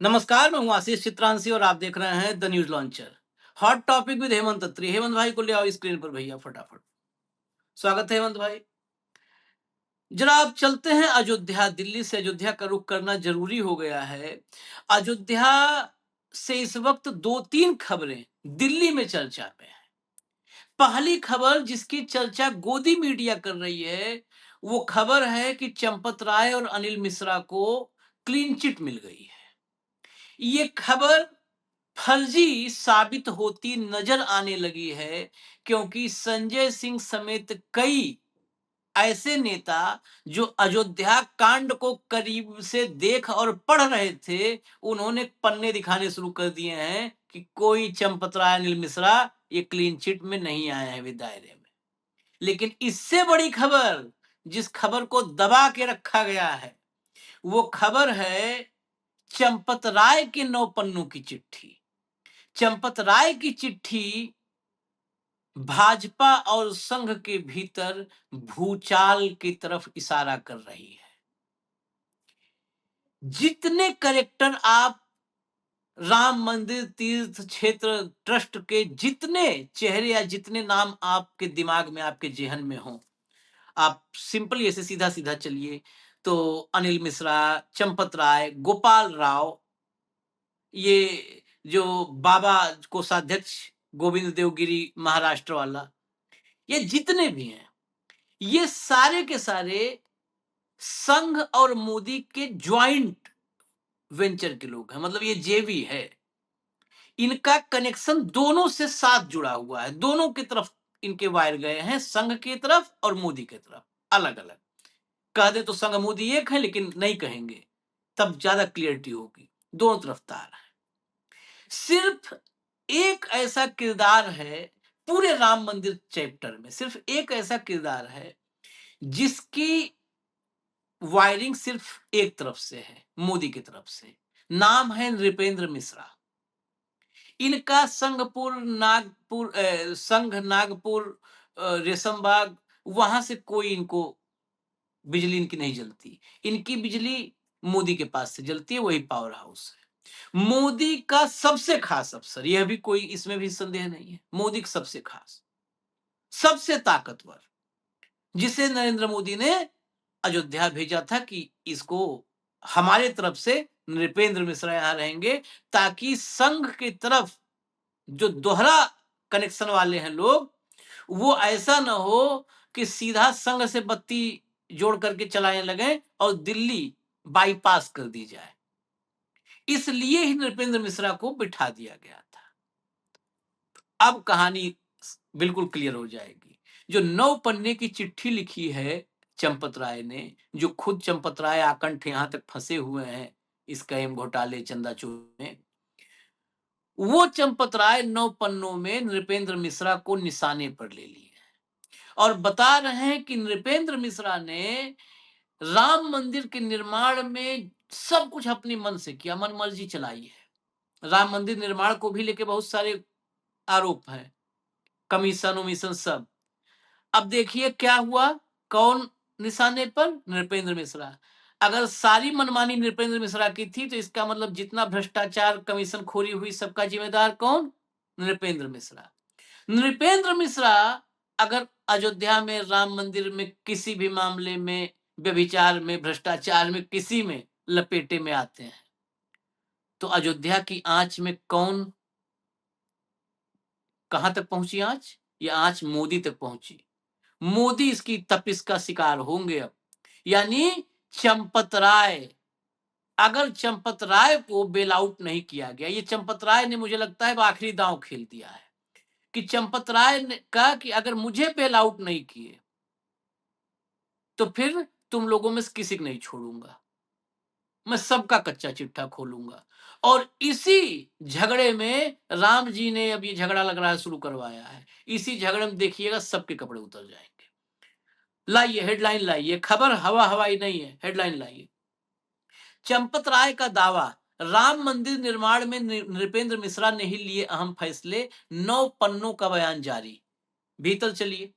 नमस्कार, मैं हूँ आशीष चित्रांशी और आप देख रहे हैं the News Launcher. Hot topic with Hemant Atri. Hemant भाई को ले आओ स्क्रीन पर भैया फटाफट। स्वागत है हेमंत भाई। जरा आप चलते हैं अयोध्या। दिल्ली से अयोध्या का रुख करना जरूरी हो गया है। अयोध्या से इस वक्त दो तीन खबरें दिल्ली में चर्चा में है। पहली खबर जिसकी चर्चा गोदी मीडिया कर रही है, वो खबर है कि चंपत राय और अनिल मिश्रा को क्लीन चिट मिल गई है। ये खबर फर्जी साबित होती नजर आने लगी है, क्योंकि संजय सिंह समेत कई ऐसे नेता जो अयोध्या कांड को करीब से देख और पढ़ रहे थे, उन्होंने पन्ने दिखाने शुरू कर दिए हैं कि कोई चंपत राय अनिल मिश्रा ये क्लीन चिट में नहीं आए हैं विद दायरे में। लेकिन इससे बड़ी खबर, जिस खबर को दबा के रखा गया है, वो खबर है चंपत राय के 9 पन्नों की चिट्ठी। चंपत राय की चिट्ठी भाजपा और संघ के भीतर भूचाल की तरफ इशारा कर रही है। जितने करेक्टर आप राम मंदिर तीर्थ क्षेत्र ट्रस्ट के, जितने चेहरे या जितने नाम आपके दिमाग में आपके जेहन में हो, आप सिंपली ऐसे सीधा सीधा चलिए तो अनिल मिश्रा, चंपत राय, गोपाल राव, ये जो बाबा कोषाध्यक्ष गोविंद देवगिरी महाराष्ट्र वाला, ये जितने भी हैं, ये सारे के सारे संघ और मोदी के ज्वाइंट वेंचर के लोग हैं। मतलब ये जेवी है। इनका कनेक्शन दोनों से साथ जुड़ा हुआ है। दोनों की तरफ इनके वायर गए हैं, संघ की तरफ और मोदी की तरफ। अलग अलग कह दे तो संघ मोदी एक है, लेकिन नहीं कहेंगे तब ज्यादा क्लियरिटी होगी। दोनों तरफ तार है। सिर्फ एक ऐसा किरदार है पूरे राम मंदिर चैप्टर में, सिर्फ एक ऐसा किरदार है जिसकी वायरिंग सिर्फ एक तरफ से है, मोदी की तरफ से। नाम है नृपेंद्र मिश्रा। इनका संघ नागपुर, रेशमबाग, वहां से कोई इनको बिजली इनकी नहीं जलती। इनकी बिजली मोदी के पास से जलती है, वही पावर हाउस है। मोदी का सबसे खास अफसर, यह भी कोई इसमें भी संदेह नहीं है, मोदी का सबसे खास, सबसे ताकतवर, जिसे नरेंद्र मोदी ने अयोध्या भेजा था कि इसको हमारे तरफ से नृपेंद्र मिश्रा यहां रहेंगे, ताकि संघ की तरफ जो दोहरा कनेक्शन वाले हैं लोग, वो ऐसा ना हो कि सीधा संघ से बत्ती जोड़ करके चलाने लगे और दिल्ली बाईपास कर दी जाए। इसलिए ही नृपेंद्र मिश्रा को बिठा दिया गया था। अब कहानी बिल्कुल क्लियर हो जाएगी। जो 9 पन्ने की चिट्ठी लिखी है चंपत राय ने, जो खुद चंपत राय आकंठ यहां तक फंसे हुए हैं इस कैम घोटाले चंदा चोरी में, वो चंपत राय 9 पन्नों में नृपेंद्र मिश्रा को निशाने पर ले लिए और बता रहे हैं कि नृपेंद्र मिश्रा ने राम मंदिर के निर्माण में सब कुछ अपनी मन से किया, मन मर्जी चलाई है। राम मंदिर निर्माण को भी लेके बहुत सारे आरोप हैं, कमीशन उमीशन सब। अब देखिए क्या हुआ, कौन निशाने पर? नृपेंद्र मिश्रा। अगर सारी मनमानी नृपेंद्र मिश्रा की थी, तो इसका मतलब जितना भ्रष्टाचार कमीशन खोरी हुई सबका जिम्मेदार कौन? नृपेंद्र मिश्रा। नृपेंद्र मिश्रा अगर अयोध्या में राम मंदिर में किसी भी मामले में, व्यभिचार में, भ्रष्टाचार में, किसी में लपेटे में आते हैं, तो अयोध्या की आंच में कौन, कहां तक पहुंची आंच? ये आंच मोदी तक पहुंची। मोदी इसकी तपिश का शिकार होंगे अब। यानी चंपत राय, अगर चंपत राय को बेल आउट नहीं किया गया, ये चंपत राय ने मुझे लगता है आखिरी दांव खेल दिया है कि चंपत राय ने कहा कि अगर मुझे बेल आउट नहीं किए तो फिर तुम लोगों में से किसी को नहीं छोड़ूंगा, मैं सबका कच्चा चिट्ठा खोलूंगा। और इसी झगड़े में राम जी ने अब ये झगड़ा लग रहा है शुरू करवाया है। इसी झगड़े में देखिएगा सबके कपड़े उतर जाएंगे। लाइए हेडलाइन, लाइए खबर, हवा हवाई नहीं है, हेडलाइन लाइए। चंपत राय का दावा, राम मंदिर निर्माण में नृपेंद्र मिश्रा ने ही लिए अहम फैसले, 9 पन्नों का बयान जारी। भीतर चलिए,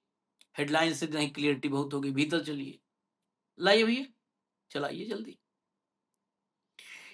हेडलाइन से नहीं क्लियरिटी बहुत होगी, भीतर चलिए, लाइए भैया, चलाइए जल्दी।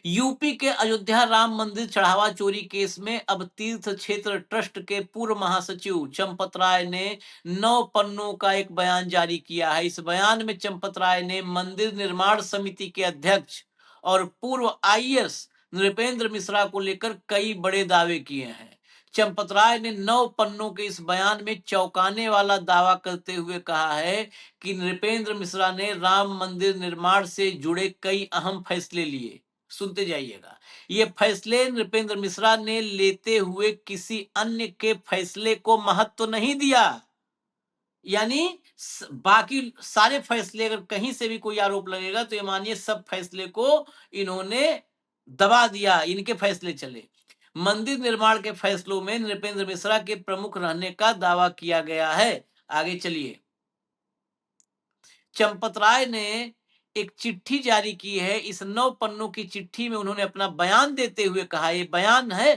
यूपी के अयोध्या राम मंदिर चढ़ावा चोरी केस में अब तीर्थ क्षेत्र ट्रस्ट के पूर्व महासचिव चंपत राय ने 9 पन्नों का एक बयान जारी किया है। इस बयान में चंपत राय ने मंदिर निर्माण समिति के अध्यक्ष और पूर्व आईएएस नृपेंद्र मिश्रा को लेकर कई बड़े दावे किए हैं। चंपत राय ने 9 पन्नों के इस बयान में चौंकाने वाला दावा करते हुए कहा है कि नृपेंद्र मिश्रा ने राम मंदिर निर्माण से जुड़े कई अहम फैसले लिए। सुनते जाइएगा। ये फैसले नृपेंद्र मिश्रा ने लेते हुए किसी अन्य के फैसले को महत्व नहीं दिया। यानी बाकी सारे फैसले, अगर कहीं से भी कोई आरोप लगेगा तो ये मानिए सब फैसले को इन्होंने दबा दिया, इनके फैसले चले। मंदिर निर्माण के फैसलों में नृपेंद्र मिश्रा के प्रमुख रहने का दावा किया गया है। आगे चलिए। चंपत राय ने एक चिट्ठी जारी की है। इस 9 पन्नों की चिट्ठी में उन्होंने अपना बयान देते हुए कहा, ये बयान है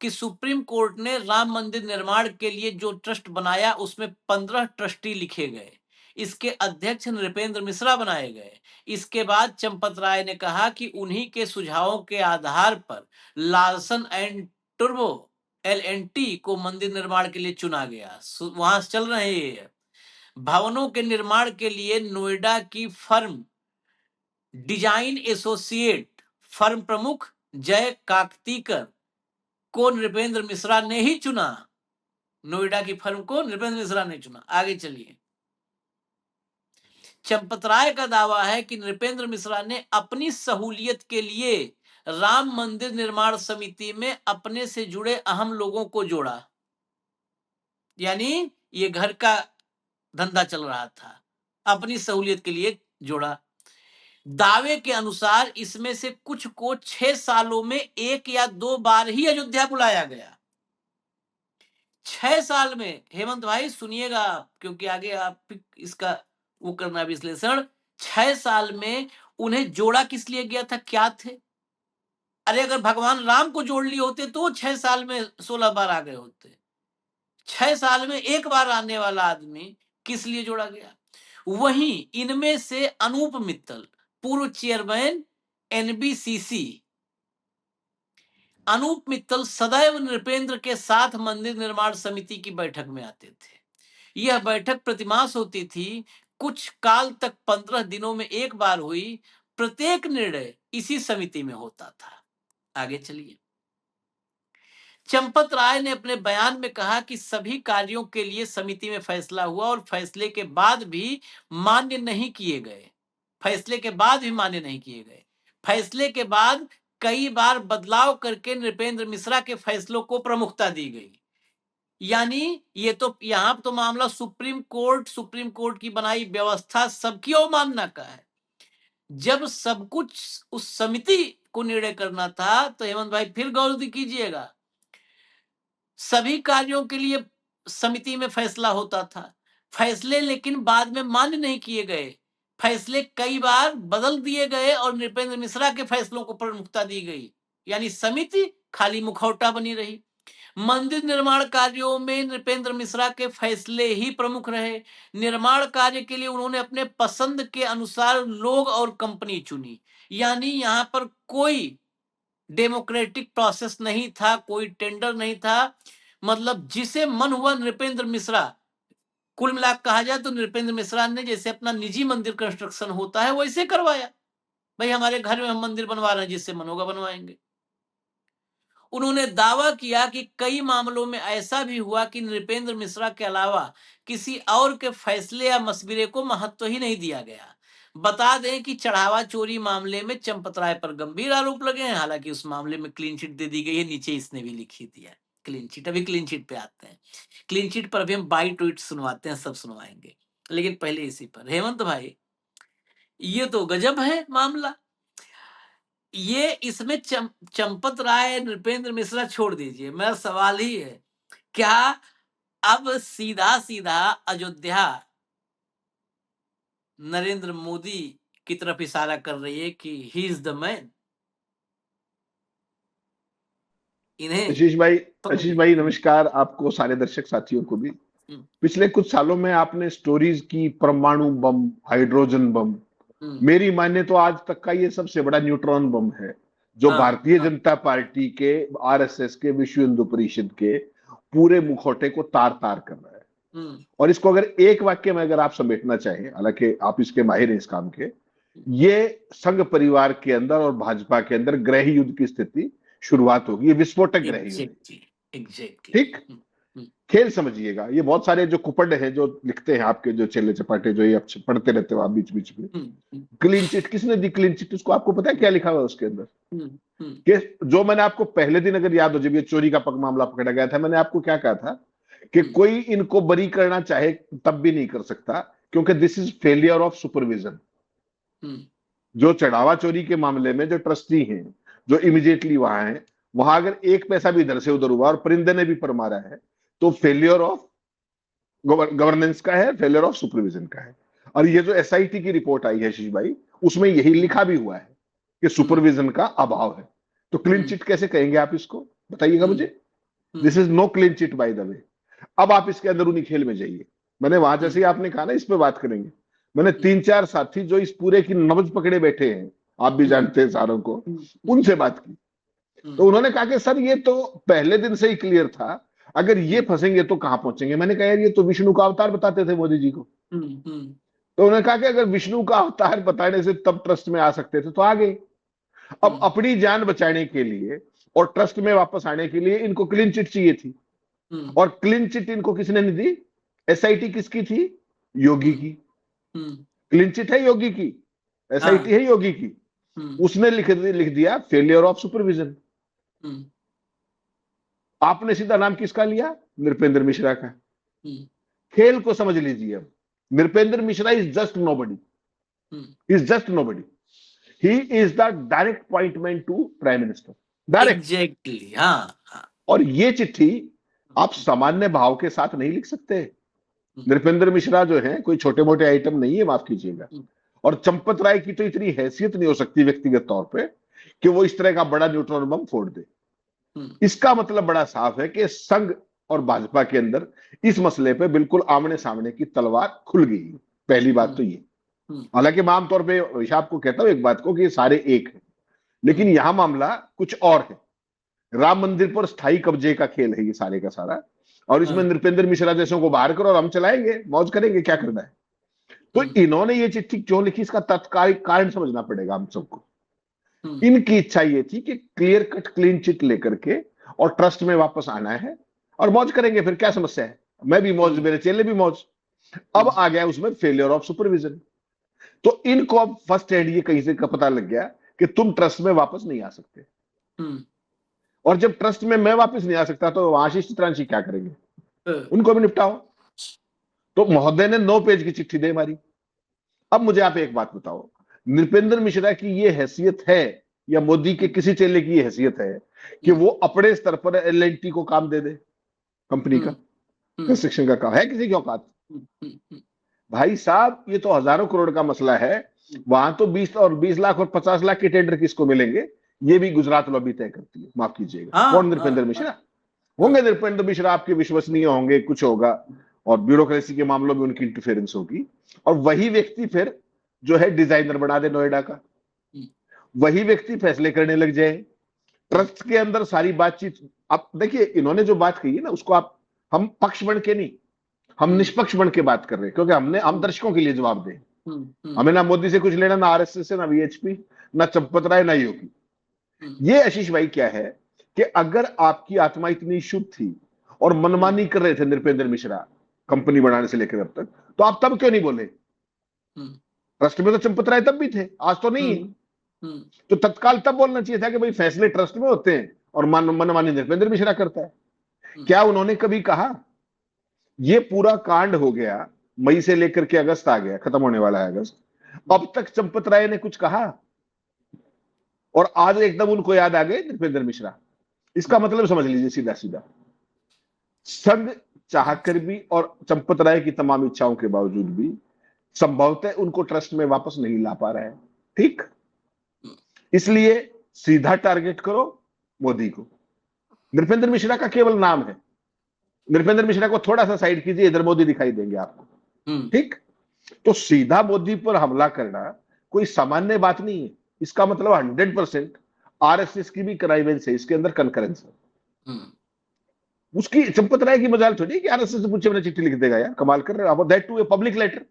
कि सुप्रीम कोर्ट ने राम मंदिर निर्माण के लिए जो ट्रस्ट बनाया उसमें 15 ट्रस्टी लिखे गए। इसके अध्यक्ष नृपेंद्र मिश्रा बनाए गए। इसके बाद चंपत राय ने कहा कि उन्हीं के सुझावों के आधार पर लार्सन एंड टुर्बो LNT को मंदिर निर्माण के लिए चुना गया। वहां चल रहे हैं। भवनों के निर्माण के लिए नोएडा की फर्म डिजाइन एसोसिएट फर्म प्रमुख जय काकतीकर को नृपेंद्र मिश्रा ने ही चुना। नोएडा की फर्म को नृपेंद्र मिश्रा ने चुना। आगे चलिए। चंपत राय का दावा है कि नृपेंद्र मिश्रा ने अपनी सहूलियत के लिए राम मंदिर निर्माण समिति में अपने से जुड़े अहम लोगों को जोड़ा। यानी ये घर का धंधा चल रहा था, अपनी सहूलियत के लिए जोड़ा। दावे के अनुसार इसमें से कुछ को 6 सालों में 1 या 2 बार ही अयोध्या बुलाया गया। 6 साल में। हेमंत भाई सुनिएगा, क्योंकि आगे आप इसका वो करना विश्लेषण। 6 साल में उन्हें जोड़ा किस लिए गया था, क्या थे? अरे अगर भगवान राम को जोड़ लिए होते तो 6 साल में 16 बार आ गए होते। 6 साल में 1 बार आने वाला आदमी किस लिए जोड़ा गया? वहीं इनमें से अनूप मित्तल, पूर्व चेयरमैन NBCC, अनूप मित्तल सदैव नृपेंद्र के साथ मंदिर निर्माण समिति की बैठक में आते थे। यह बैठक प्रतिमास होती थी। कुछ काल तक 15 दिनों में 1 बार हुई। प्रत्येक निर्णय इसी समिति में होता था। आगे चलिए। चंपत राय ने अपने बयान में कहा कि सभी कार्यों के लिए समिति में फैसला हुआ और फैसले के बाद भी मान्य नहीं किए गए। फैसले के बाद कई बार बदलाव करके नृपेंद्र मिश्रा के फैसलों को प्रमुखता दी गई। यानी ये तो यहां तो मामला सुप्रीम कोर्ट की बनाई व्यवस्था सबकी अवमानना का है। जब सब कुछ उस समिति को निर्णय करना था तो हेमंत भाई फिर गौर कीजिएगा, सभी कार्यों के लिए समिति में फैसला होता था। फैसले लेकिन बाद में मान्य नहीं किए गए। फैसले कई बार बदल दिए गए और नृपेंद्र मिश्रा के फैसलों को प्रमुखता दी गई। यानी समिति खाली मुखौटा बनी रही। मंदिर निर्माण कार्यों में नृपेंद्र मिश्रा के फैसले ही प्रमुख रहे। निर्माण कार्य के लिए उन्होंने अपने पसंद के अनुसार लोग और कंपनी चुनी। यानी यहाँ पर कोई डेमोक्रेटिक प्रोसेस नहीं था, कोई टेंडर नहीं था। मतलब जिसे मन हुआ नृपेंद्र मिश्रा, कुल मिला कहा जाए तो नृपेंद्र मिश्रा ने जैसे अपना निजी मंदिर कंस्ट्रक्शन होता है वैसे करवाया। भाई हमारे घर में हम मंदिर बनवा रहे हैं, जिससे मन होगा बनवाएंगे। उन्होंने दावा किया कि कई मामलों में ऐसा भी हुआ कि नृपेंद्र मिश्रा के अलावा किसी और के फैसले या मशविरे को महत्व ही नहीं दिया गया। बता दें कि चढ़ावा चोरी मामले में चंपत राय पर गंभीर आरोप लगे हैं। हालांकि उस मामले में क्लीन चिट दे दी गई है, नीचे इसने भी लिखी दिया क्लीन चिट। अभी क्लीन चिट पे आते हैं। क्लीन चिट पर अभी हम बाइट ट्वीट सुनवाते हैं, सब सुनवाएंगे, लेकिन पहले इसी पर। हेमंत भाई ये तो गजब है मामला। ये इसमें चंपत राय नृपेंद्र मिश्रा छोड़ दीजिए, मेरा सवाल ही है क्या अब सीधा सीधा अयोध्या नरेंद्र मोदी की तरफ इशारा कर रही है कि ही इज द मैन? इन्हें आशीष भाई नमस्कार, आपको सारे दर्शक साथियों को भी। पिछले कुछ सालों में आपने स्टोरीज की परमाणु बम, हाइड्रोजन बम, मेरी माने तो आज तक का ये सबसे बड़ा न्यूट्रॉन बम है। जो हाँ, भारतीय हाँ, जनता पार्टी के, आरएसएस के, विश्व हिंदू परिषद के पूरे मुखौटे को तार तार कर रहा है। और इसको अगर एक वाक्य में अगर आप समेटना चाहें, हालांकि आप इसके माहिर हैं इस काम के, ये संघ परिवार के अंदर और भाजपा के अंदर गृह युद्ध की स्थिति शुरुआत होगी। ये विस्फोटक गृह युद्ध है। एग्जैक्टली। ठीक, खेल समझिएगा। ये बहुत सारे जो कुपड़ है जो लिखते हैं आपके जो चेले चपाटे, जो ये आप पढ़ते रहते हो आप बीच बीच में, क्लीन चिट किसने दी? क्लीन चिट उसको आपको पता है क्या लिखा हुआ है उसके अंदर? कि जो मैंने आपको पहले दिन अगर याद हो, जब ये चोरी का मामला पकड़ा गया था, मैंने आपको क्या कहा था कि कोई इनको बरी करना चाहे तब भी नहीं कर सकता, क्योंकि this is failure of supervision. जो चढ़ावा चोरी के मामले में जो ट्रस्टी हैं, जो इमीडिएटली वहां हैं, वहां अगर एक पैसा भी इधर से उधर हुआ और परिंदे ने भी पर मारा है, तो फेलियर ऑफ गवर्नेंस का है, फेलियर ऑफ सुपरविजन का है। और ये जो एसआईटी की रिपोर्ट आई है आशीष भाई, उसमें यही लिखा भी हुआ है कि सुपरविजन का अभाव है। तो क्लीन चिट कैसे कहेंगे आप इसको? बताइएगा मुझे। This is no clean chit by the way. अब आप इसके अंदर उन्हीं खेल में जाइए। मैंने वहां जैसे ही आपने कहा ना इस पे बात करेंगे, मैंने 3-4 साथी जो इस पूरे की नब्ज पकड़े बैठे हैं, आप भी जानते हैं सारों को, उनसे बात की, तो उन्होंने कहा कि सर ये तो पहले दिन से ही क्लियर था, अगर ये फंसेंगे तो कहां पहुंचेंगे। मैंने कहा यार ये तो विष्णु का अवतार बताते थे मोदी जी को। तो उन्होंने कहा कि अगर विष्णु का अवतार बताने से तब ट्रस्ट में आ सकते थे तो आ गए। अब अपनी जान बचाने के लिए और ट्रस्ट में वापस आने के लिए इनको क्लीन चिट चाहिए थी, और क्लीन चिट इनको किसने नहीं दी? एसआईटी किसकी थी? योगी की। क्लीन चिट है योगी की, एसआईटी है योगी की। उसने लिख दिया फेलियर ऑफ सुपरविजन। आपने सीधा नाम किसका लिया? नृपेंद्र मिश्रा का। खेल को समझ लीजिए। अब Nripendra Mishra is just nobody, is just nobody. He is the direct appointment to prime minister, direct. Exactly. हाँ। और ये चिट्ठी आप सामान्य भाव के साथ नहीं लिख सकते। नृपेंद्र मिश्रा जो है कोई छोटे मोटे आइटम नहीं है, माफ कीजिएगा। और चंपत राय की तो इतनी हैसियत नहीं हो सकती व्यक्तिगत तौर पे कि वो इस तरह का बड़ा न्यूट्रॉन बम फोड़ दे। इसका मतलब बड़ा साफ है कि संघ और भाजपा के अंदर इस मसले पे बिल्कुल आमने सामने की तलवार खुल गई। पहली बात तो ये। हालांकि मैं आमतौर पर आपको कहता हूं एक बात को कि ये सारे एक है, लेकिन यहां मामला कुछ और है। राम मंदिर पर स्थायी कब्जे का खेल है ये सारे का सारा, और इसमें नृपेंद्र मिश्रा जैसों को बाहर करो और हम चलाएंगे, मौज करेंगे, क्या करना है। तो इन्होंने ये चिट्ठी क्यों लिखी, इसका तत्कालिक कारण समझना पड़ेगा हम सबको। इनकी इच्छा ये थी कि क्लियर कट क्लीन चिट लेकर के और ट्रस्ट में वापस आना है और मौज करेंगे, फिर क्या समस्या है। मैं भी मौज, मेरे चेले भी मौज। अब आ गया उसमें फेलियर ऑफ सुपरविजन। तो इनको अब फर्स्ट हैंड ये कहीं से का पता लग गया कि तुम ट्रस्ट में वापस नहीं आ सकते। और जब ट्रस्ट में मैं वापस नहीं आ सकता तो आशीष चित्रांशी क्या करेंगे? उनको भी निपटाओ। तो महोदय ने 9 पेज की चिट्ठी दे मारी। अब मुझे आप एक बात बताओ, नृपेंद्र मिश्रा की ये हैसियत है या मोदी के किसी चेले की ये हैसियत है कि वो अपने स्तर पर एल&टी को काम दे दे? कंपनी का कंस्ट्रक्शन का काम है किसी की औकात? भाई साहब ये तो हजारों करोड़ का मसला है। वहां तो 20 लाख और 50 लाख के टेंडर किसको मिलेंगे, ये भी गुजरात लॉबी तय करती है। माफ कीजिएगा, कौन? नृपेंद्र मिश्रा होंगे। नृपेंद्र मिश्रा आपके विश्वसनीय होंगे, कुछ होगा, और ब्यूरोक्रेसी के मामलों में उनकी इंटरफेरेंस होगी। और वही व्यक्ति फिर जो है डिजाइनर बना दे नोएडा का, वही व्यक्ति फैसले करने लग जाए। ट्रस्ट के अंदर सारी बातचीत। आप देखिए इन्होंने जो बात कही है ना, उसको आप, हम पक्ष बन के नहीं, हम निष्पक्ष बन के बात कर रहे हैं, क्योंकि हम दर्शकों के लिए जवाब दें। हमें ना मोदी से कुछ लेना, ना आरएसएस से, ना वीएचपी, ना चंपत राय, ना योगी। ये आशीष भाई क्या है कि अगर आपकी आत्मा इतनी शुद्ध थी और मनमानी कर रहे थे नृपेंद्र मिश्रा कंपनी बनाने से लेकर अब तक, तो आप तब क्यों नहीं बोले? ट्रस्ट में तो चंपत राय तब भी थे, आज तो नहीं है। तो तत्काल तब बोलना चाहिए था कि भाई फैसले ट्रस्ट में होते हैं और मनमानी नृपेंद्र मिश्रा करता है। क्या उन्होंने कभी कहा? ये पूरा कांड हो गया, मई से लेकर के अगस्त आ गया, खत्म होने वाला है अगस्त, अब तक चंपत राय ने कुछ कहा? और आज एकदम उनको याद आ गए नृपेंद्र मिश्रा। इसका मतलब समझ लीजिए सीधा सीधा, संघ चाहकर भी और चंपत राय की तमाम इच्छाओं के बावजूद भी संभवतः उनको ट्रस्ट में वापस नहीं ला पा रहा है। ठीक, इसलिए सीधा टारगेट करो मोदी को। नृपेंद्र मिश्रा का केवल नाम है, नृपेंद्र मिश्रा को थोड़ा सा साइड कीजिए, इधर मोदी दिखाई देंगे आपको। ठीक, तो सीधा मोदी पर हमला करना कोई सामान्य बात नहीं है। इसका मतलब 100% आरएसएस की भी कनाइवेंस है इसके अंदर, कनकरेंस है। हम्म, उसकी चंपत राय की मजाल थोड़ी है कि आरएसएस से पूछे मैंने चिट्ठी लिख देगा यार, कमाल कर रहे हो आप, that to a public letter,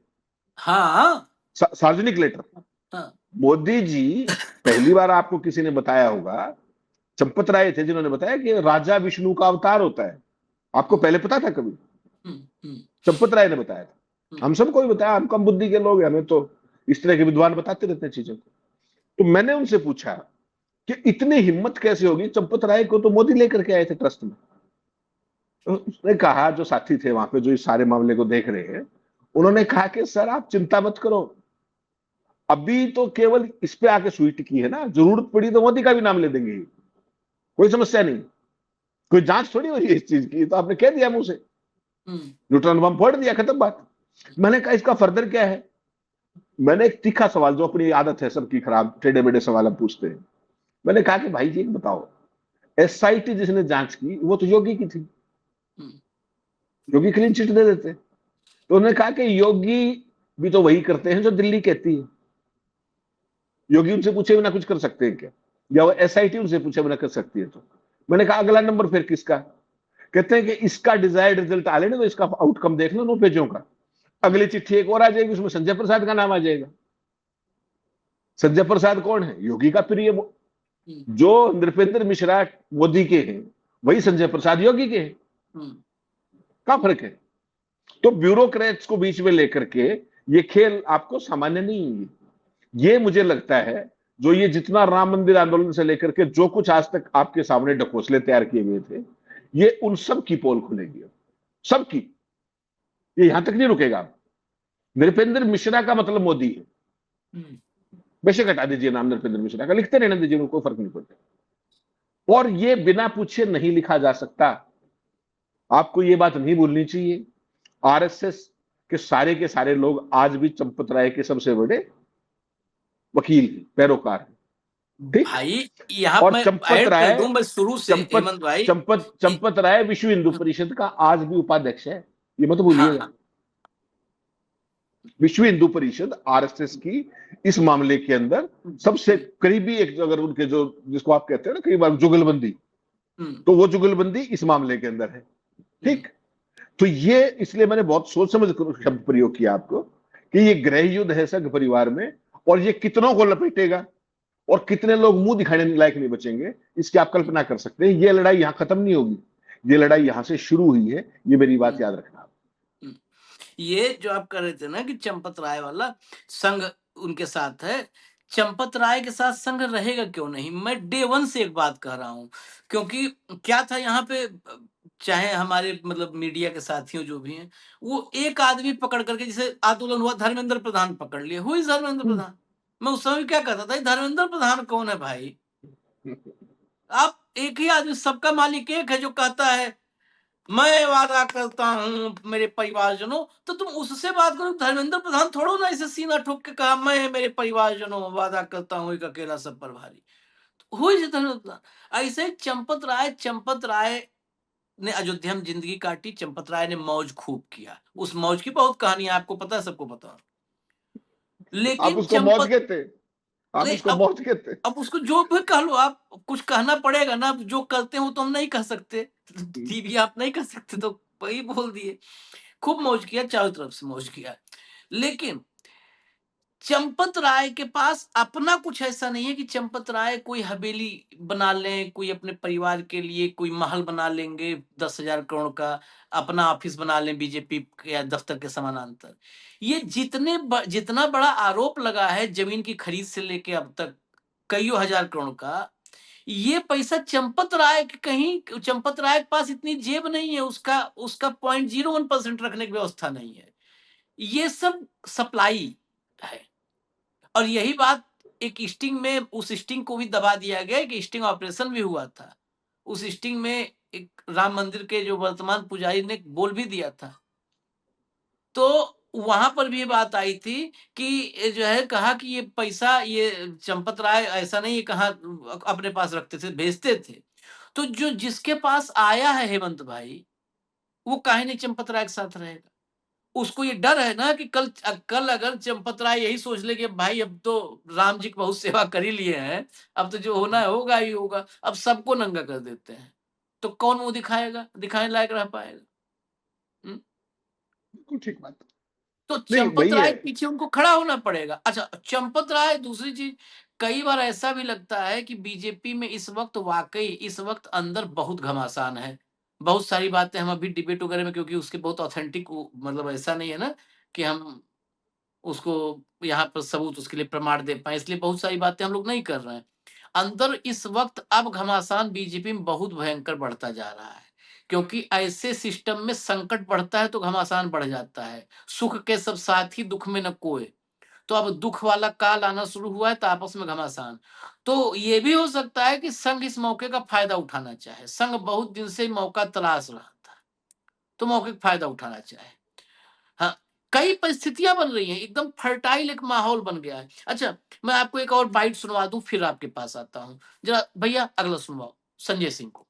हाँ सार्वजनिक लेटर। हाँ मोदी जी, पहली बार आपको किसी ने बताया होगा, चंपत राय थे जिन्होंने बताया कि राजा विष्णु का अवतार होता है। आपको हम्म, पहले पता था कभी? हम्म, हम्म, चंपत राय ने बताया था। हम्म, हम सबको भी बताया, हम कम बुद्धि के लोग हैं, हमें तो इस तरह के विद्वान बताते रहते हैं चीजों को। तो मैंने उनसे पूछा कि इतनी हिम्मत कैसे होगी, चंपत राय को तो मोदी लेकर के आए थे ट्रस्ट में। तो उसने कहा, जो साथी थे वहां पे जो इस सारे मामले को देख रहे हैं, उन्होंने कहा कि सर आप चिंता मत करो, अभी तो केवल इस पे आके सुई टिकी है ना, जरूरत पड़ी तो मोदी का भी नाम ले देंगे, कोई समस्या नहीं, कोई जांच थोड़ी हो रही है इस चीज की, तो आपने कह दिया मुंह से, हम्म, न्यूट्रॉन बम फोड़ दिया, खत्म बात। मैंने कहा इसका फर्दर क्या है? मैंने एक तीखा सवाल, जो अपनी आदत है सबकी खराब, टेढ़े मेढ़े सवाल हम पूछते हैं। मैंने कहा कि भाई जी एक बताओ, एसआईटी जिसने जांच की वो तो योगी की थी, हम्म, योगी क्लीन चिट दे देते। तो उन्होंने कहा कि योगी भी तो वही करते हैं जो दिल्ली कहती है, योगी उनसे पूछे बिना कुछ कर सकते हैं क्या, या वो एसआईटी उनसे पूछे बिना कर सकती है? तो मैंने कहा अगला नंबर फिर किसका? कहते हैं कि इसका डिजायर्ड रिजल्ट आ लेना, तो इसका आउटकम देख लो 9 पेजों का, हम्म, अगली चिट्ठी एक और आ जाएगी, उसमें संजय प्रसाद का नाम आ जाएगा। संजय प्रसाद कौन है? योगी का प्रिय, हम्म, जो नृपेंद्र मिश्रा मोदी के हैं, वही संजय प्रसाद योगी के हैं। हम्म, क्या फर्क है? तो ब्यूरोक्रेट्स को बीच में लेकर के ये खेल आपको सामान्य नहीं है। ये मुझे लगता है, जो ये जितना राम मंदिर आंदोलन से लेकर के जो कुछ आज तक आपके सामने ढकोसले तैयार किए गए थे, ये उन सब की पोल खुलेगी, सबकी। ये यहां तक नहीं रुकेगा। नृपेंद्र मिश्रा का मतलब मोदी है, हम्म, बेशक हटा दीजिए नाम नृपेंद्र मिश्रा का, लिखते रहने दीजिए, उनको फर्क नहीं पड़ता। और ये बिना पूछे नहीं लिखा जा सकता, आपको ये बात नहीं भूलनी चाहिए। आरएसएस के सारे लोग आज भी चंपत राय के सबसे बड़े वकील हैं, पैरोकार हैं। ठीक। भाई यहाँ और मैं चंपत ऐड कर राय, दूं बस शुरू से चंपत हेमंत भाई। चंपत राय विश्व हिंदू परिषद का आज भी उपाध्यक्ष है, ये मत हाँ भूलिएगा। हाँ, विश्व हिंदू परिषद आरएसएस की इस मामले के अंदर सबसे करीबी एक, अगर उनके जो, जिसको आप कहते हैं ना कई बार जुगलबंदी, हम्म, तो वो जुगलबंदी इस मामले के अंदर है। हम्म, ठीक। तो ये इसलिए मैंने बहुत सोच समझ कर शब्द प्रयोग किया आपको, कि ये गृह युद्ध है संघ परिवार में, और ये कितनों को लपेटेगा, और कितने लोग मुंह दिखाने लायक नहीं बचेंगे, इसकी आप कल्पना कर सकते हैं। ये लड़ाई यहां खत्म नहीं होगी, ये लड़ाई यहां से शुरू हुई है, ये मेरी बात हम्म, याद रखना। हम्म। ये जो आप कर रहे थे ना कि चंपत राय वाला संघ उनके साथ है, चंपत राय के साथ संघ रहेगा क्यों नहीं? मैं डे वन से एक बात कह रहा हूँ, क्योंकि क्या था यहाँ पे, चाहे हमारे मतलब मीडिया के साथियों जो भी हैं, वो एक आदमी पकड़ करके, जैसे आंदोलन हुआ धर्मेंद्र प्रधान पकड़ लिए, हुई धर्मेंद्र प्रधान। मैं उस समय क्या कहता था, "ये धर्मेंद्र प्रधान कौन है भाई? आप एक ही आदमी, सबका मालिक एक है जो कहता है मैं वादा करता हूँ मेरे परिवारजनों, तो तुम उससे बात करो। धर्मेंद्र प्रधान थोड़ो ना इसे सीना ठोक के कहा मैं मेरे परिवारजनों वादा करता हूँ एक अकेला सब पर भारी। तो हुई जी धर्मेंद्र प्रधान। ऐसे ही चंपत राय ने अयोध्या में जिंदगी काटी, चंपत राय ने मौज खूब किया, उस मौज की बहुत कहानी है, आपको पता है, सबको पता। आप लेकिन उसको मौज कहते, आप ले उसको अब मौज कहते। अब उसको जो भी कह लो आप, कुछ कहना पड़ेगा ना, अब जो करते हो तो हम नहीं कह सकते, टीवी आप नहीं कह सकते, तो वही बोल दिए। खूब मौज किया, चारों तरफ से मौज किया। लेकिन चंपत राय के पास अपना कुछ ऐसा नहीं है कि चंपत राय कोई हवेली बना लें, कोई अपने परिवार के लिए कोई महल बना लेंगे 10,000 करोड़ का, अपना ऑफिस बना लें बीजेपी या दफ्तर के समानांतर। ये जितना बड़ा आरोप लगा है जमीन की खरीद से लेके अब तक कईयों हजार करोड़ का, ये पैसा चंपत राय के पास इतनी जेब नहीं है, उसका उसका 0.01% रखने की व्यवस्था नहीं है। ये सब सप्लाई है। और यही बात एक स्टिंग में, उस स्टिंग को भी दबा दिया गया कि स्टिंग ऑपरेशन भी हुआ था। उस स्टिंग में एक राम मंदिर के जो वर्तमान पुजारी ने बोल भी दिया था। तो वहां पर भी ये बात आई थी कि ये जो है कहा कि ये पैसा ये चंपत राय ऐसा नहीं है कहा अपने पास रखते थे, भेजते थे। तो जो जिसके पास आया है हेमंत भाई, वो काहे नहीं चंपत राय के साथ रहेगा? उसको ये डर है ना कि कल अगर चंपत राय यही सोच ले कि भाई अब तो राम जी की बहुत सेवा कर ही लिए हैं, अब तो जो होना है होगा ही होगा, अब सबको नंगा कर देते हैं, तो कौन मुंह दिखाएगा, दिखाने लायक रह पाएगा? हम्म? बिल्कुल ठीक बात। तो नहीं चंपत वही है। राय के पीछे उनको खड़ा होना पड़ेगा। अच्छा, चंपत राय, दूसरी चीज, कई बार ऐसा भी लगता है कि बीजेपी में इस वक्त वाकई इस वक्त अंदर बहुत घमासान है। बहुत सारी बातें हम अभी डिबेट वगैरह में, क्योंकि उसके बहुत ऑथेंटिक, मतलब ऐसा नहीं है ना कि हम उसको यहाँ पर सबूत उसके लिए प्रमाण दे पाए, इसलिए बहुत सारी बातें हम लोग नहीं कर रहे हैं। अंदर इस वक्त अब घमासान बीजेपी में बहुत भयंकर बढ़ता जा रहा है, क्योंकि ऐसे सिस्टम में संकट बढ़ता है तो घमासान बढ़ जाता है। सुख के सब साथी, दुख में न कोई। तो अब दुख वाला काल आना शुरू हुआ है, तो आपस में घमासान। तो ये भी हो सकता है कि संघ इस मौके का फायदा उठाना चाहे। संघ बहुत दिन से मौका तलाश रहा था, तो मौके का फायदा उठाना चाहे। हाँ, कई परिस्थितियां बन रही हैं, एकदम फर्टाइल एक माहौल बन गया है। अच्छा, मैं आपको एक और बाइट सुनवा दूं, फिर आपके पास आता हूं। जरा भैया अगला सुनवाओ, संजय सिंह को।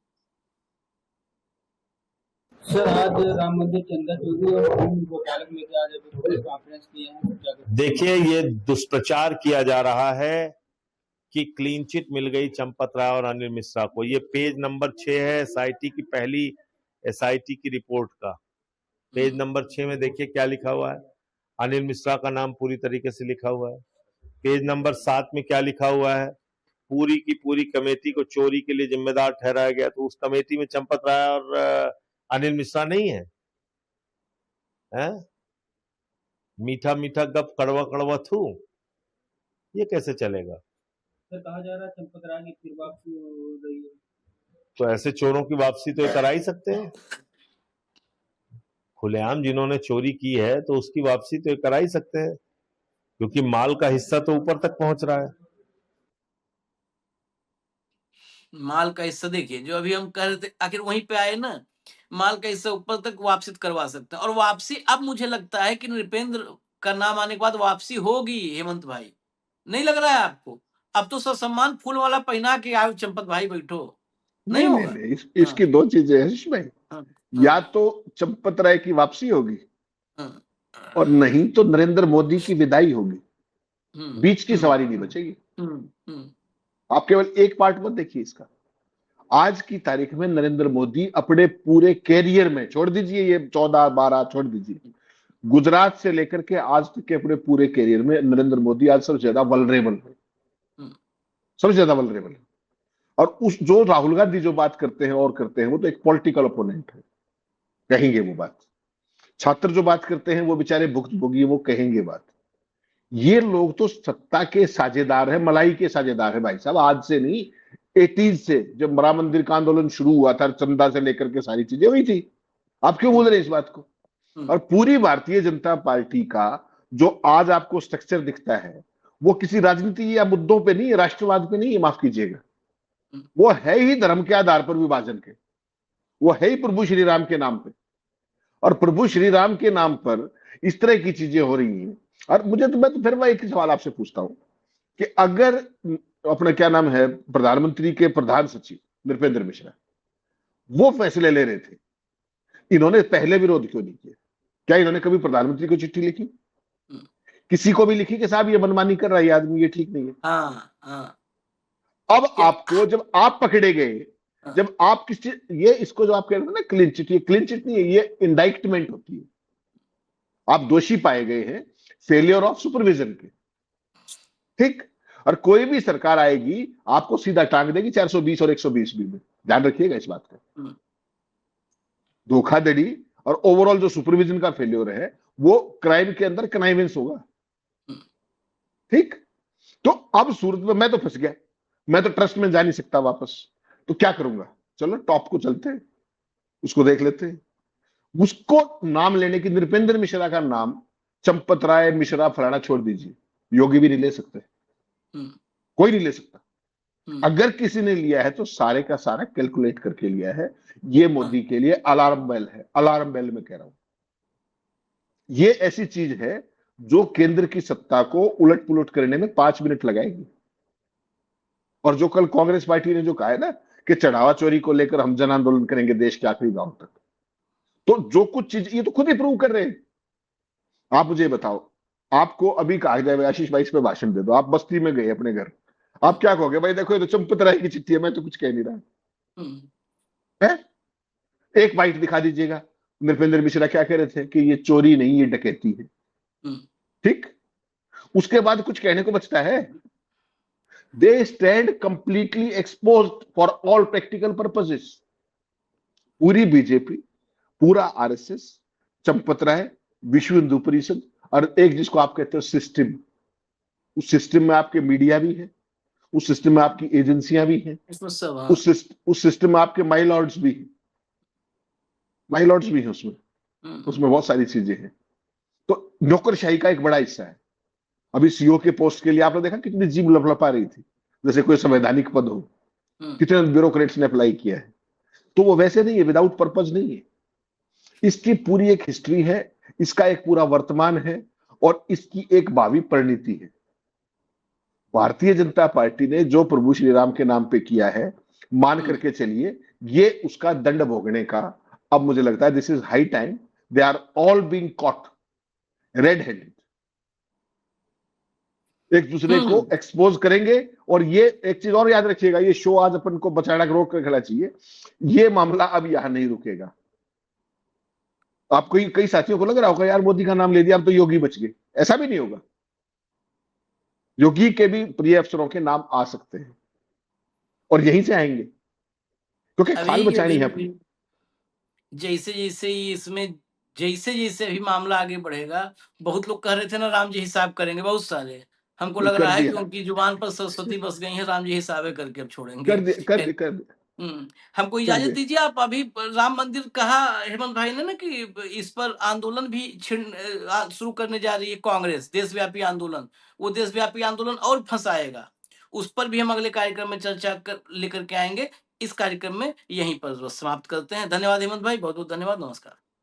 सर, आज राम मंदिर चंदा चौधरी और भूमि घोटाले को लेकर आज अभी प्रेस कॉन्फ्रेंस किए हैं, क्या कहते हैं? देखिए, ये दुष्प्रचार किया जा रहा है कि क्लीन चिट मिल गई चंपत राय और अनिल मिश्रा को। ये पेज नंबर 6 है एसआईटी की, पहली एसआईटी की रिपोर्ट का। पेज नंबर 6 में देखिए क्या लिखा हुआ है। अनिल मिश्रा का नाम पूरी तरीके से लिखा हुआ है। पेज नंबर 7 में क्या लिखा हुआ है, पूरी की पूरी कमेटी को चोरी के लिए जिम्मेदार ठहराया गया। तो उस कमेटी में चंपत राय और अनिल मिश्रा नहीं है, हैं? मीठा मीठा गप, कड़वा कड़वा थू, ये कैसे चलेगा? सर, कहा जा रहा है चंपत राय की फिर वापसी हो रही है। तो ऐसे चोरों की वापसी तो ये करा ही सकते हैं। खुलेआम जिन्होंने चोरी की है तो उसकी वापसी तो ये करा ही सकते हैं, क्योंकि माल का हिस्सा तो ऊपर तक पहुंच रहा है। माल का हिस्सा देखिए, जो अभी हम कह रहे थे, आखिर वहीं पे आए ना। माल का हिस्सा ऊपर तक वापसी करवा सकते हैं, और वापसी अब मुझे लगता है कि नृपेंद्र का नाम आने के बाद वापसी होगी। हेमंत भाई, नहीं लग रहा है आपको? अब तो सम्मान फूल वाला पहना के आओ, चंपत भाई बैठो, नहीं नहीं नहीं होगा? नहीं, हाँ, इसकी दो चीजें हैं सुषमा जी। हाँ, या हाँ, तो चंपत राय की वापसी होगी, हाँ, और नहीं तो नरेंद्र मोदी की विदाई होगी। हम्म, बीच की सवारी नहीं बचेगी। हम्म, हम्म, आप केवल एक पार्ट मत देखिए इसका। आज की तारीख में नरेंद्र मोदी अपने पूरे कैरियर में, छोड़ दीजिए ये 14-12, छोड़ दीजिए, गुजरात से लेकर के आज तक के अपने पूरे कैरियर में नरेंद्र मोदी आज सबसे ज्यादा वल्नरेबल है। हम्म, सबसे ज्यादा वल्नरेबल है। और उस जो राहुल गांधी जो बात करते हैं और करते हैं, वो तो एक पॉलिटिकल ओपोनेंट है, कहेंगे वो बात। छात्र जो बात करते हैं वो बेचारे भुक्तभोगी, वो कहेंगे बात। ये लोग तो सत्ता के साझेदार है, मलाई के साझेदार है भाई साहब। आज से नहीं, 80s से, जब राम मंदिर का आंदोलन शुरू हुआ था, चंदा से लेकर के सारी चीजें हुई थी। आप क्यों बोल रहे हैं इस बात को? और पूरी भारतीय जनता पार्टी का जो आज आपको स्ट्रक्चर दिखता है, वो किसी राजनीति या मुद्दों पे नहीं है, राष्ट्रवाद पे नहीं है, माफ कीजिएगा। वो है ही धर्म के आधार पर विभाजन के। वो है ही प्रभु श्री राम के नाम पे। और प्रभु श्री राम के नाम पर इस तरह की चीजें हो रही हैं। और मैं तो फिर मैं एक ही सवाल आपसे पूछता हूं कि अगर अपना क्या नाम है, प्रधानमंत्री के प्रधान सचिव नृपेंद्र मिश्रा वो फैसले ले रहे थे, इन्होंने पहले विरोध क्यों नहीं किया? क्या इन्होंने कभी प्रधानमंत्री को चिट्ठी लिखी? किसी को भी लिखी कि साहब ये मनमानी कर रहा है, ये आदमी ये ठीक नहीं है? हाँ, हाँ, अब आपको जब आप पकड़े गए, जब आप किसी, ये इसको जो आप कह रहे हैं ना क्लीन चिट, ये क्लीन चिट नहीं है, ये इंडाइक्टमेंट होती है। आप दोषी पाए गए हैं फेलियर ऑफ सुपरविजन के, ठीक। और कोई भी सरकार आएगी आपको सीधा टांग देगी 420 और 120 बी में, ध्यान रखिएगा इस बात का। धोखाधड़ी और ओवरऑल जो सुपरविजन का फेलियर है, वो क्राइम के अंदर कनाइवेंस होगा, ठीक। तो अब सूरत में मैं तो फंस गया, मैं तो ट्रस्ट में जा नहीं सकता वापस, तो क्या करूंगा? चलो टॉप को चलते हैं, उसको देख लेते हैं। उसको नाम लेने की, नृपेंद्र मिश्रा का नाम, चंपत राय मिश्रा फलाना छोड़ दीजिए, योगी भी नहीं ले सकते, कोई नहीं ले सकता। अगर किसी ने लिया है तो सारे का सारा कैलकुलेट करके लिया है। ये मोदी के लिए अलार्म बेल है, अलार्म बेल में कह रहा हूं। ये ऐसी चीज है जो केंद्र की सत्ता को उलट पुलट करने में 5 मिनट लगाएगी। और जो कल कांग्रेस पार्टी ने जो कहा है ना कि चढ़ावा चोरी को लेकर हम जन आंदोलन करेंगे देश के आखिरी गांव तक, तो जो कुछ चीज ये तो खुद ही प्रूव कर रहे हैं। आप मुझे बताओ, आपको अभी कहा जाए आशीष भाई इस पे भाषण दे दो, आप बस्ती में गए अपने घर, आप क्या कहोगे? भाई देखो ये तो चंपत राय की चिट्ठी है, मैं तो कुछ कह नहीं रहा हम्म, है। एक बाइट दिखा दीजिएगा, नृपेंद्र मिश्रा क्या कह रहे थे कि ये चोरी नहीं, ये डकैती है। हम्म, ठीक, उसके बाद कुछ कहने को बचता है? They stand completely exposed for all practical purposes. पूरी बीजेपी, पूरा आरएसएस, चंपत राय, विश्व हिंदू परिषद, और एक जिसको आप कहते हो सिस्टम, उस सिस्टम में आपके मीडिया भी है, उस सिस्टम में आपकी एजेंसियां भी हैं, इसमें सब हाँ। उस सिस्टम में आपके माई लॉर्ड्स भी हैं, माई लॉर्ड्स भी हैं उसमें, हम्म, उसमें बहुत सारी चीजें हैं। तो नौकरशाही का एक बड़ा हिस्सा है। अभी सीओ के पोस्ट के लिए आपने देखा कितनी जीभ लपलपा रही थी, जैसे कोई संवैधानिक पद हो, हम्म, कितने ब्यूरोक्रेट्स ने अप्लाई किया है। तो वो वैसे नहीं है, विदाउट पर्पज नहीं है। इसकी पूरी एक हिस्ट्री है, इसका एक पूरा वर्तमान है, और इसकी एक भावी परिणति है। भारतीय जनता पार्टी ने जो प्रभु श्री राम के नाम पे किया है, मान करके चलिए, ये उसका दंड भोगने का अब मुझे लगता है this is high time. They are all being caught red handed, एक दूसरे को हम्म, एक्सपोज करेंगे। और ये एक चीज और याद रखिएगा, ये शो आज अपन को बचाड़ा रोक कर खड़ा चाहिए, ये मामला अब यहां नहीं रुकेगा। आपको कई साथियों को लग रहा होगा यार मोदी का नाम ले दिया अब तो योगी बच गए, ऐसा भी नहीं होगा। योगी के भी प्रिय अफसरों के नाम आ सकते हैं, और यहीं से आएंगे, क्योंकि खाल अभी बचानी अभी है अपनी। जैसे जैसे ये इसमें जैसे जैसे अभी मामला आगे बढ़ेगा, बहुत लोग कह रहे थे ना राम जी हिसाब करेंगे, बहुत सारे। हमको लग कर रहा है कि दिया, उनकी जुबान पर सरस्वती बस गई है, राम जी हिसाबे करके अब छोड़ेंगे। कर दिया, कर खैर, दिया, कर दिया, हमको कर इजाजत दिया। दीजिए। आप अभी राम मंदिर कहा हेमंत भाई ने ना कि इस पर आंदोलन भी शुरू करने जा रही है कांग्रेस, देशव्यापी आंदोलन। वो देशव्यापी आंदोलन और फंसाएगा, उस पर भी हम अगले कार्यक्रम में चर्चा कर लेकर के आएंगे। इस कार्यक्रम में यहीं पर समाप्त करते हैं। धन्यवाद हेमंत भाई, बहुत बहुत धन्यवाद, नमस्कार।